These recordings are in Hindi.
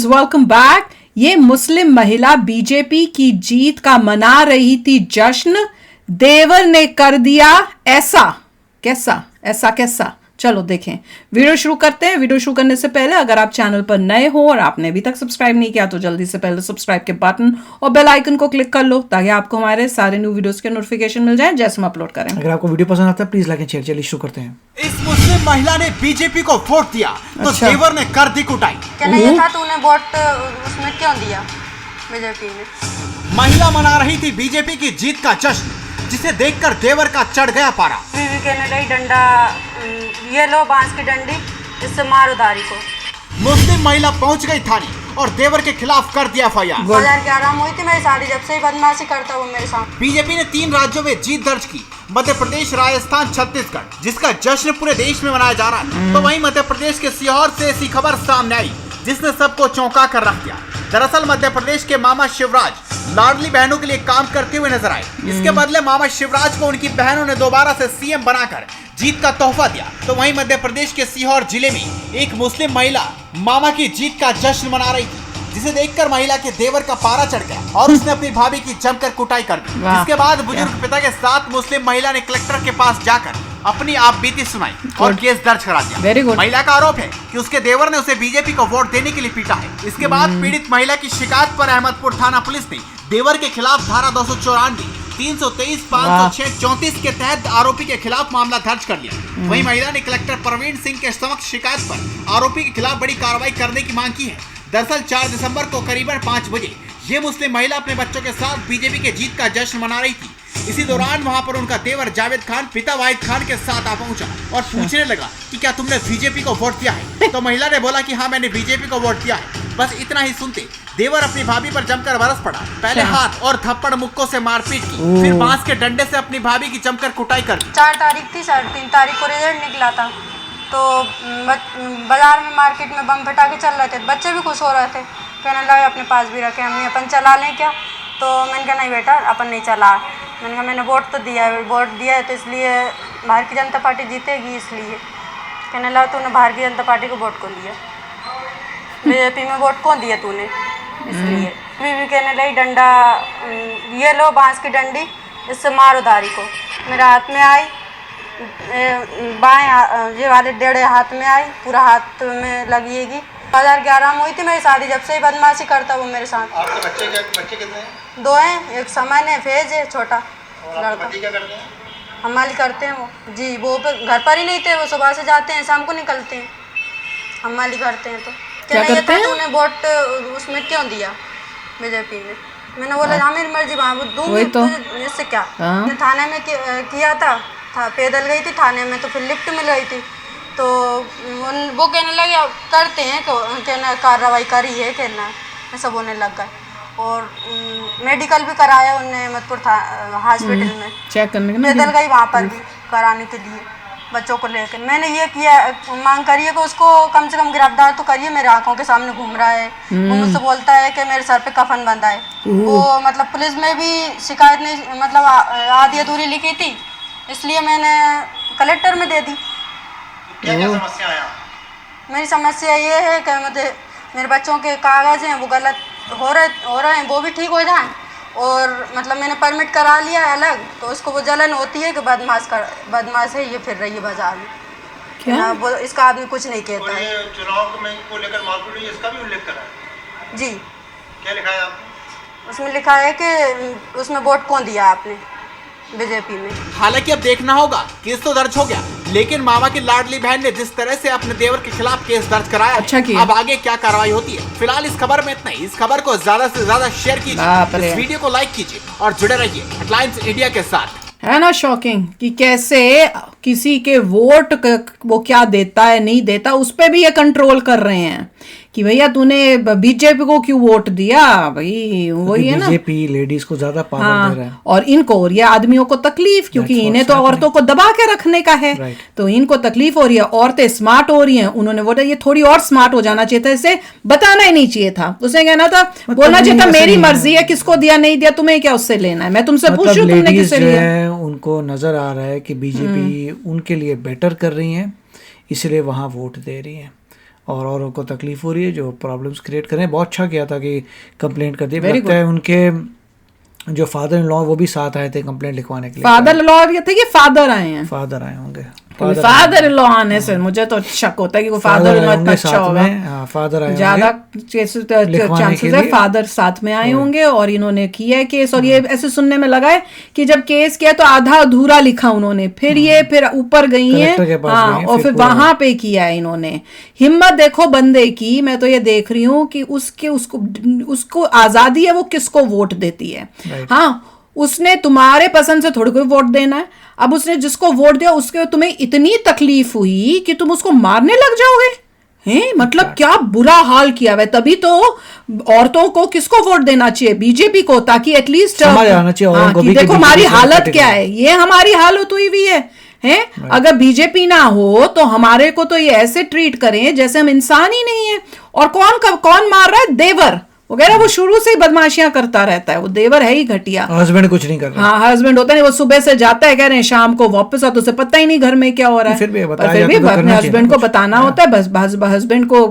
Friends, welcome back. ये मुस्लिम महिला बीजेपी की जीत का मना रही थी जश्न। देवर ने कर दिया ऐसा कैसा। चलो देखें, वीडियो शुरू करते हैं। वीडियो शुरू करने से पहले अगर आप चैनल पर नए हो और आपने अभी तक सब्सक्राइब नहीं किया तो जल्दी से पहले सब्सक्राइब के बटन और बेल आइकन को क्लिक कर लो ताकि आपको हमारे सारे न्यू वीडियोस के नोटिफिकेशन मिल जाए जैसे हम अपलोड करें। अगर आपको वीडियो पसंद आता है प्लीज लाइक एंड शेयर। चलिए शुरू करते हैं। इस मुस्लिम महिला ने बीजेपी को वोट दिया तो अच्छा। देवर ने कर दी कुटाई। कहना ये था तूने वोट उसमें क्यों दिया बीजेपी में। महिला मना रही थी बीजेपी की जीत का जश्न, जिसे देखकर देवर का चढ़ गया पारा। कहने लगी डंडा ये लो बांस की डंडी, इससे मारो दारी को। मुस्लिम महिला पहुंच गई थाने और देवर के खिलाफ कर दिया FIR। 2011 में हुई थी मेरी शादी, जब से ही बदमाशी करता वो मेरे साथ। बीजेपी ने 3 राज्यों में जीत दर्ज की, मध्य प्रदेश, राजस्थान, छत्तीसगढ़, जिसका जश्न पूरे देश में मनाया जा रहा है। तो वहीं मध्य प्रदेश के सीहोर से ऐसी खबर सामने आई जिसने सबको चौंका कर रख दिया। दरअसल मध्य प्रदेश के मामा शिवराज लाडली बहनों के लिए काम करते हुए नजर आए। इसके बदले मामा शिवराज को उनकी बहनों ने दोबारा से सीएम बनाकर जीत का तोहफा दिया। तो वहीं मध्य प्रदेश के सीहोर जिले में एक मुस्लिम महिला मामा की जीत का जश्न मना रही थी, जिसे देखकर महिला के देवर का पारा चढ़ गया और उसने अपनी भाभी की जमकर कुटाई कर दी। इसके बाद बुजुर्ग पिता के साथ मुस्लिम महिला ने कलेक्टर के पास जाकर अपनी आप बीती सुनाई और केस दर्ज करा दिया। महिला का आरोप है कि उसके देवर ने उसे बीजेपी को वोट देने के लिए पीटा है। इसके बाद पीड़ित महिला की शिकायत पर अहमदपुर थाना पुलिस ने देवर के खिलाफ धारा 294, 323, 506, 34 के तहत आरोपी के खिलाफ मामला दर्ज कर लिया। वहीं महिला ने कलेक्टर प्रवीण सिंह के समक्ष शिकायत पर आरोपी के खिलाफ बड़ी कार्रवाई करने की मांग की है। दरअसल 4 दिसंबर को करीबन 5 बजे ये मुस्लिम महिला अपने बच्चों के साथ बीजेपी के जीत का जश्न मना रही थी। इसी दौरान वहां पर उनका देवर जावेद खान पिता वाहिद खान के साथ आ पहुंचा और पूछने लगा कि क्या तुमने बीजेपी को वोट दिया है। तो महिला ने बोला कि हाँ मैंने बीजेपी को वोट दिया है। बस इतना ही सुनते देवर अपनी भाभी पर जमकर बरस पड़ा। पहले हाथ और थप्पड़ मुक्कों से मारपीट की, फिर बांस के डंडे से अपनी भाभी की जमकर कुटाई कर दी। 4 तारीख थी, 3 तारीख को रिजल्ट निकला था। तो बाजार में मार्केट में बम फटाके चल रहे थे, बच्चे भी खुश हो रहे थे। कहने लगे अपने पास भी रखे, हम अपन चला लें क्या। तो मैंने कहा नहीं बेटा अपन नहीं चला। मैंने कहा मैंने वोट तो दिया है, वोट दिया है तो इसलिए भारतीय जनता पार्टी जीतेगी इसलिए। कहने लगा तूने भारतीय जनता पार्टी को वोट को दिया, बीजेपी में वोट कौन दिया तूने, इसलिए। बीवी कहने लगी डंडा ये लो बांस की डंडी, इससे मारो दारी को। मेरे हाथ में आई, बाएं ये वाले डेढ़े हाथ में आई, पूरा हाथ में लगेगी। 2011 में हुई थी मेरी शादी, जब से ही बदमाशी करता वो मेरे साथ। आपके बच्चे कितने हैं? 2 हैं, एक समय है फेज है छोटा लड़का। क्या करते हैं? हमारी करते हैं वो जी। वो घर पर ही नहीं थे, वो सुबह से जाते हैं शाम को निकलते हैं। हमारी करते हैं। तो क्या करते हैं? तूने वोट उसमें क्यों दिया बीजेपी में। मैंने बोला हाँ मेरी मर्जी वहाँ दूंगी तो इससे क्या। थाने में किया था, पैदल गई थी थाने में, तो फिर लिफ्ट मिल गई थी। तो वो कहने लगे करते हैं, कहना कार्रवाई करी है, कहना ऐसा बोलने लग गए। और मेडिकल भी कराया उन्होंने अहमदपुर हॉस्पिटल में, चेक करने पैदल गई वहाँ पर भी कराने के लिए बच्चों को लेकर। मैंने ये किया मांग करी है कि उसको कम से कम गिरफ्तार तो करिए, मेरे आंखों के सामने घूम रहा है। वो मुझसे बोलता है कि मेरे सर पे कफन बंधा है। वो मतलब पुलिस में भी शिकायत नहीं, मतलब आधी अधूरी लिखी थी, इसलिए मैंने कलेक्टर में दे दी। क्या समस्या है? मेरी समस्या ये है कि मेरे बच्चों के कागज़ हैं वो गलत हो रहे हैं, वो भी ठीक हो जाएं। और मतलब मैंने परमिट करा लिया है अलग, तो उसको वो जलन होती है कि बदमाश है ये फिर रही है बाजार में। क्या? वो इसका आदमी कुछ नहीं कहता है। चुनाव में को लेकर मारपीट हुई, इसका भी उल्लेख करा है जी। क्या लिखा है आपने? उसमें लिखा है कि उसमें वोट कौन दिया आपने बीजेपी में। हालांकि अब देखना होगा, केस तो दर्ज हो गया, लेकिन मामा की लाडली बहन ने जिस तरह से अपने देवर के खिलाफ केस दर्ज कराया, अच्छा किया। अब आगे क्या कार्रवाई होती है। फिलहाल इस खबर में इतना ही। इस खबर को ज्यादा से ज्यादा शेयर कीजिए, इस वीडियो को लाइक कीजिए और जुड़े रहिए हेडलाइंस इंडिया के साथ। है ना शॉकिंग कि कैसे किसी के वोट वो क्या देता है नहीं देता, उस पे भी ये कंट्रोल कर रहे हैं कि भैया तूने बीजेपी को क्यों वोट दिया। भाई वही है ना, बीजेपी लेडीज को ज्यादा पावर दे रहा है और इनको और ये आदमियों को तकलीफ, क्योंकि इन्हें तो औरतों को दबा के रखने का है। तो इनको तकलीफ हो रही है, औरतें स्मार्ट हो रही हैं, उन्होंने वोट, ये थोड़ी और स्मार्ट हो जाना चाहिए था, इसे बताना ही नहीं चाहिए था। उसे कहना था, बोलना चाहिए था मेरी मर्जी है किसको दिया नहीं दिया, तुम्हें क्या उससे लेना है, मैं तुमसे पूछ रही हूँ तुमने किससे लिया। उनको नजर आ रहा है कि बीजेपी उनके लिए बेटर कर रही है, इसलिए वहां वोट दे रही है। और औरों को तकलीफ हो रही है, जो प्रॉब्लम्स क्रिएट कर रहे हैं। बहुत अच्छा किया था कि कंप्लेंट कर दी। Very लगता है उनके जो फादर इन लॉ वो भी साथ आए थे कंप्लेंट लिखवाने के लिए। फादर लॉ ये थे कि फादर आए हैं? फादर आए होंगे। फादर इन लॉ आने से मुझे तो शक होता है कि वो फादर इन लॉ इतना अच्छा होगा। फादर आए ज्यादा चांसेस है फादर साथ में आए होंगे और इन्होंने किया है केस। और ये ऐसे सुनने में लगा है कि जब केस किया तो आधा अधूरा लिखा उन्होंने, फिर ऊपर गई है, हाँ, और फिर वहां पे किया है इन्होंने। हिम्मत देखो बंदे की। मैं तो ये देख रही हूँ कि उसको आजादी है, वो किसको वोट देती है। हाँ, उसने तुम्हारे पसंद से थोड़ी कोई वोट देना है। अब उसने जिसको वोट दिया उसके तुम्हें इतनी तकलीफ हुई कि तुम उसको मारने लग जाओगे हैं? मतलब क्या बुरा हाल किया हुआ है। तभी तो औरतों को किसको वोट देना चाहिए? बीजेपी को, ताकि एटलीस्ट देखो हमारी हालत क्या है। ये हमारी हालत हुई हुई है। अगर बीजेपी ना हो तो हमारे को तो ये ऐसे ट्रीट करें जैसे हम इंसान ही नहीं है। और कौन मार रहा है? देवर वगैरह। वो शुरू से ही बदमाशियां करता रहता है, वो देवर है ही घटिया। हस्बैंड कुछ नहीं कर रहा। हाँ, हस्बैंड होता नहीं, वो सुबह से जाता है, कह रहे हैं शाम को वापस आता, उसे पता ही नहीं घर में क्या हो रहा है। फिर भी अपने हस्बैंड को बताना होता है। बस हस्बैंड को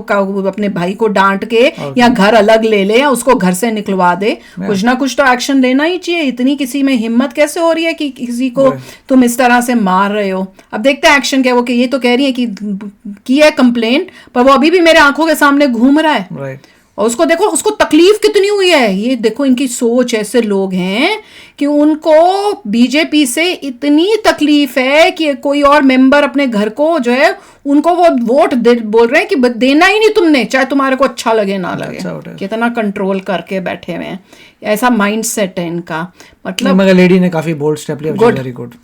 अपने भाई को डांट के या घर अलग ले ले या उसको घर से निकलवा दे। कुछ ना कुछ तो एक्शन लेना ही चाहिए। इतनी किसी में हिम्मत कैसे हो रही है कि किसी को तुम इस तरह से मार रहे हो? अब देखते हैं एक्शन क्या। वो ये तो कह रही है कि है कंप्लेंट, पर वो अभी भी मेरे आंखों के सामने घूम रहा है। और उसको देखो, उसको तकलीफ कितनी हुई है। ये देखो इनकी सोच। ऐसे लोग हैं कि उनको बीजेपी से इतनी तकलीफ है कि कोई और मेंबर अपने घर को जो है उनको वो वोट बोल रहे हैं कि देना ही नहीं तुमने, चाहे तुम्हारे को अच्छा लगे ना लगे। कितना कंट्रोल करके बैठे हुए हैं। ऐसा माइंड सेट है इनका। मतलब मगर लेडी ने काफी बोल्ड स्टेप लिया।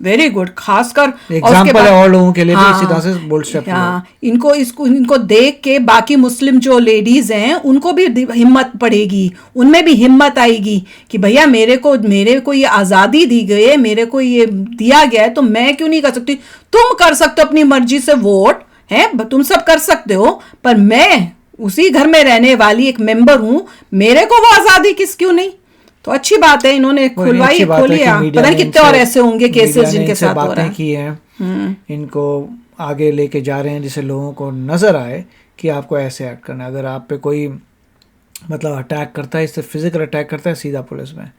Very good. खासकर एग्जांपल है और लोगों के लिए भी इसी तरह से बोल्ड स्टेप लिया। इनको देख के बाकी मुस्लिम जो लेडीज हैं उनको भी हिम्मत पड़ेगी, उनमें भी हिम्मत आएगी कि भैया मेरे को ये आजादी दी गई है, मेरे को ये दिया गया है, तो मैं क्यों नहीं कर सकती? तुम कर सकते हो अपनी मर्जी से वोट है, तुम सब कर सकते हो, पर मैं उसी घर में रहने वाली एक मेंबर हूं, मेरे को वो आजादी क्यों नहीं? तो अच्छी बात है, इन्होंने खोली। पता नहीं कितने और ऐसे होंगे केसेस जिनके साथ हो रहा है। की है इनको आगे लेके जा रहे हैं जिससे लोगों को नजर आए कि आपको ऐसे एक्ट करना है। अगर आप पे कोई मतलब अटैक करता है, इससे फिजिकल अटैक करता है, सीधा पुलिस में।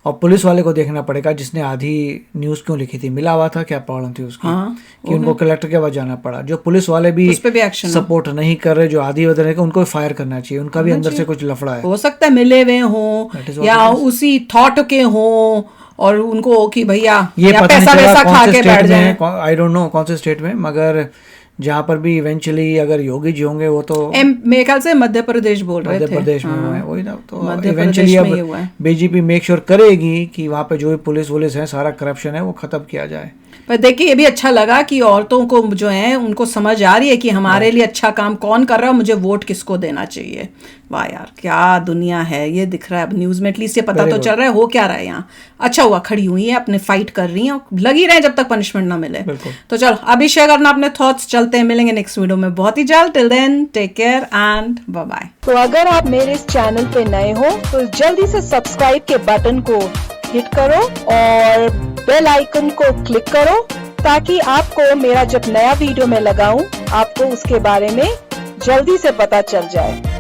और पुलिस वाले को देखना पड़ेगा जिसने आधी न्यूज़ क्यों लिखी थी, मिला हुआ था, क्या प्रॉब्लम थी उसकी, कि उनको कलेक्टर के पास जाना पड़ा। जो पुलिस वाले भी सपोर्ट नहीं कर रहे, जो आधी वजह है, उनको फायर करना चाहिए। उनका भी अंदर से कुछ लफड़ा है, हो सकता है मिले हुए हों या उसी थॉट के हों और उनको कि भैया ये पैसा वैसा खा के बैठ जाए। आई डोंट नो कौन से स्टेट में, मगर जहाँ पर भी इवेंचुअली अगर योगी जी होंगे वो तो मेरे ख्याल से मध्य प्रदेश बोल रहे थे। मध्य प्रदेश में हुआ है वही ना। तो इवेंचुअली अब बीजेपी मेक श्योर करेगी कि वहाँ पे जो भी पुलिस है, सारा करप्शन है, वो खत्म किया जाए। पर देखिए ये भी अच्छा लगा कि औरतों को जो है उनको समझ आ रही है कि हमारे लिए अच्छा काम कौन कर रहा है, मुझे वोट किसको देना चाहिए। वाह यार क्या दुनिया है। ये दिख रहा है अब न्यूज में, एटलीस्ट ये पता तो चल रहा है हो क्या रहा है यहाँ। अच्छा हुआ खड़ी हुई है, अपने फाइट कर रही हैं, लगी रहे जब तक पनिशमेंट ना मिले। तो चलो अभी शेयर करना अपने थॉट्स। चलते हैं, मिलेंगे नेक्स्ट वीडियो में बहुत ही जल्द। Till then take care and bye bye. तो अगर आप मेरे इस चैनल पे नए हो तो जल्दी से सब्सक्राइब के बटन को हिट करो और बेल आइकन को क्लिक करो ताकि आपको मेरा जब नया वीडियो मैं लगाऊं आपको उसके बारे में जल्दी से पता चल जाए।